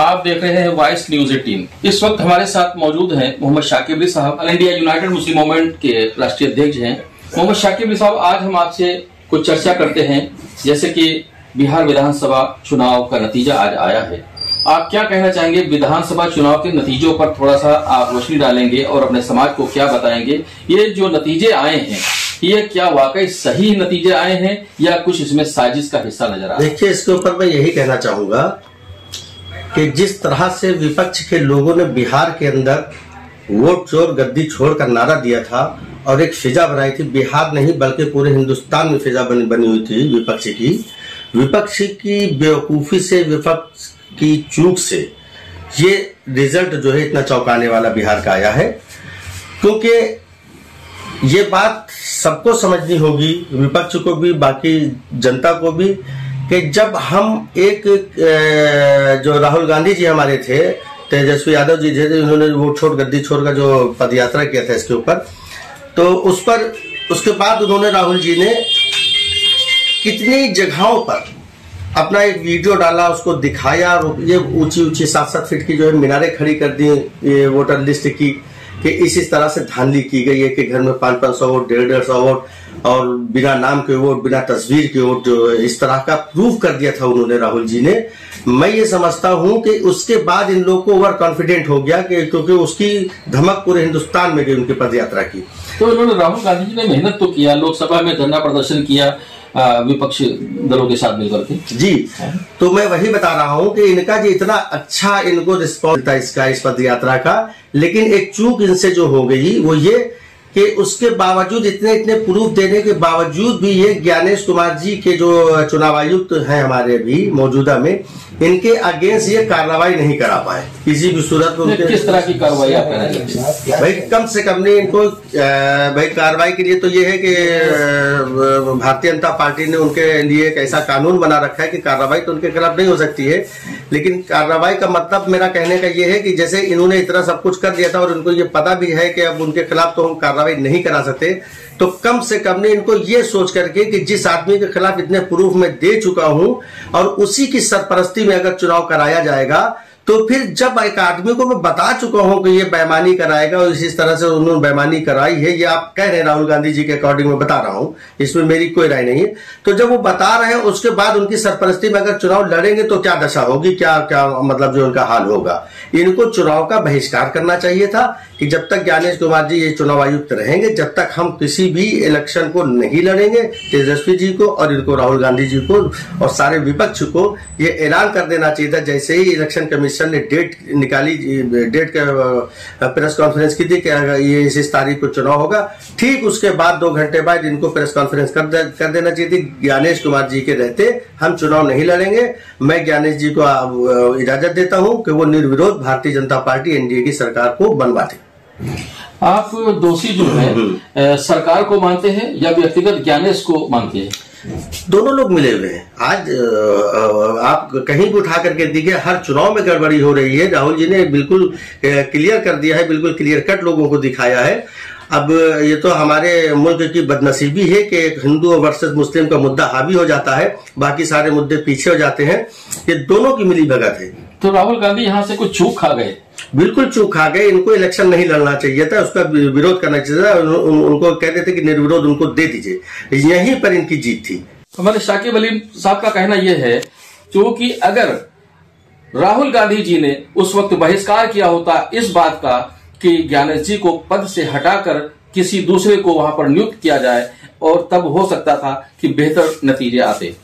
आप देख रहे हैं वॉइस न्यूज 18। इस वक्त हमारे साथ मौजूद हैं मोहम्मद शाकिब अली साहब, ऑल इंडिया यूनाइटेड मुस्लिम मूवमेंट के राष्ट्रीय अध्यक्ष हैं। मोहम्मद शाकिब अली साहब, आज हम आपसे कुछ चर्चा करते हैं, जैसे कि बिहार विधानसभा चुनाव का नतीजा आज आया है। आप क्या कहना चाहेंगे विधानसभा चुनाव के नतीजों पर? थोड़ा सा आप रोशनी डालेंगे और अपने समाज को क्या बताएंगे? ये जो नतीजे आए हैं, ये क्या वाकई सही नतीजे आए हैं या कुछ इसमें साजिश का हिस्सा नजर आ रहा है? देखिए, इसके ऊपर मैं यही कहना चाहूंगा कि जिस तरह से विपक्ष के लोगों ने बिहार के अंदर वोट चोर गद्दी छोड़ कर नारा दिया था और एक फिजा बनाई थी, बिहार नहीं बल्कि पूरे हिंदुस्तान में फिजा बनी हुई थी विपक्ष की बेवकूफी से, विपक्ष की चूक से ये रिजल्ट जो है इतना चौंकाने वाला बिहार का आया है। क्योंकि ये बात सबको समझनी होगी, विपक्ष को भी, बाकी जनता को भी, कि जब हम एक जो राहुल गांधी जी हमारे थे, तेजस्वी यादव जी थे, उन्होंने वोट छोड़ गद्दी छोड़ का जो पदयात्रा किया था इसके ऊपर, तो उस पर उसके बाद उन्होंने, राहुल जी ने कितनी जगहों पर अपना एक वीडियो डाला, उसको दिखाया, ये ऊंची ऊंची 7-7 फीट की जो है मीनारें खड़ी कर दी ये वोटर लिस्ट की, कि इस तरह से धांधली की गई है कि घर में 500-500 वोट, 150 वोट और बिना नाम के वोट, बिना तस्वीर के वोट, जो इस तरह का प्रूफ कर दिया था उन्होंने, राहुल जी ने। मैं ये समझता हूं कि उसके बाद इन लोगों को ओवर कॉन्फिडेंट हो गया कि क्योंकि उसकी धमक पूरे हिंदुस्तान में गई उनकी पदयात्रा की। तो इन्होंने, राहुल गांधी जी ने मेहनत तो किया, लोकसभा में धरना प्रदर्शन किया विपक्षी दलों के साथ मिलकर के। जी, तो मैं वही बता रहा हूं कि इनका जो इतना अच्छा इनको रिस्पॉन्स था इस पद यात्रा का, लेकिन एक चूक इनसे जो हो गई वो ये कि उसके बावजूद, इतने प्रूफ देने के बावजूद भी, ये ज्ञानेश कुमार जी के जो चुनाव आयुक्त हैं हमारे भी मौजूदा में, इनके अगेंस्ट ये कार्रवाई नहीं करा पाए किसी भी सूरत में। किस तरह की कार्रवाई आप कहना चाहते हैं? भाई कम से कम ने इनको भाई कार्रवाई के लिए तो ये है कि भारतीय जनता पार्टी ने उनके लिए एक ऐसा कानून बना रखा है कि कार्रवाई तो उनके खिलाफ नहीं हो सकती है, लेकिन कार्रवाई का मतलब मेरा कहने का ये है कि जैसे इन्होंने इतना सब कुछ कर दिया था और उनको ये पता भी है कि अब उनके खिलाफ तो हम कार्रवाई नहीं करा सकते, तो कम से कम ने इनको ये सोच करके कि जिस आदमी के खिलाफ इतने प्रूफ मैं दे चुका हूं और उसी की सरपरस्ती में अगर चुनाव कराया जाएगा, तो फिर जब एक आदमी को मैं बता चुका हूं कि ये बेईमानी कराएगा और इसी तरह से उन्होंने बेईमानी कराई है, ये आप कह रहे हैं राहुल गांधी जी के अकॉर्डिंग मैं बता रहा हूं, इसमें मेरी कोई राय नहीं है। तो जब वो बता रहे हैं उसके बाद उनकी सरपरस्ती में अगर चुनाव लड़ेंगे तो क्या दशा होगी, क्या क्या मतलब जो उनका हाल होगा। इनको चुनाव का बहिष्कार करना चाहिए था कि जब तक ज्ञानेश कुमार जी ये चुनाव आयुक्त रहेंगे, जब तक हम किसी भी इलेक्शन को नहीं लड़ेंगे, तेजस्वी जी को और इनको राहुल गांधी जी को और सारे विपक्ष को ये ऐलान कर देना चाहिए था। जैसे ही इलेक्शन कमीशन ने डेट निकाली, डेट का प्रेस कॉन्फ्रेंस की थी कि ये इस तारीख को चुनाव होगा, ठीक उसके बाद 2 घंटे बाद इनको प्रेस कॉन्फ्रेंस कर देना चाहिए थी, ज्ञानेश कुमार जी के रहते हम चुनाव नहीं लड़ेंगे। मैं ज्ञानेश जी को इजाजत देता हूं कि वो निर्विरोध भारतीय जनता पार्टी एनडीए की सरकार को बनवा दे। आप दोषी जो है सरकार को मानते हैं या व्यक्तिगत ज्ञानेश को मानते हैं? दोनों लोग मिले हुए हैं। आज आप कहीं भी उठा करके देखिए, हर चुनाव में गड़बड़ी हो रही है। राहुल जी ने बिल्कुल क्लियर कर दिया है, बिल्कुल क्लियर कट लोगों को दिखाया है। अब ये तो हमारे मुल्क की बदनसीबी है कि हिंदू वर्सेस मुस्लिम का मुद्दा हावी हो जाता है, बाकी सारे मुद्दे पीछे हो जाते हैं। ये दोनों की मिली भगत है। तो राहुल गांधी यहाँ से कुछ चूक खा गए? बिल्कुल चूक खा गए। इनको इलेक्शन नहीं लड़ना चाहिए था, उसका विरोध करना चाहिए था। उनको कहते थे कि निर्विरोध उनको दे दीजिए, यहीं पर इनकी जीत थी। हमारे शाकिब अली साहब का कहना यह है क्योंकि अगर राहुल गांधी जी ने उस वक्त बहिष्कार किया होता इस बात का कि ज्ञानेश जी को पद से हटाकर किसी दूसरे को वहां पर नियुक्त किया जाए, और तब हो सकता था कि बेहतर नतीजे आते।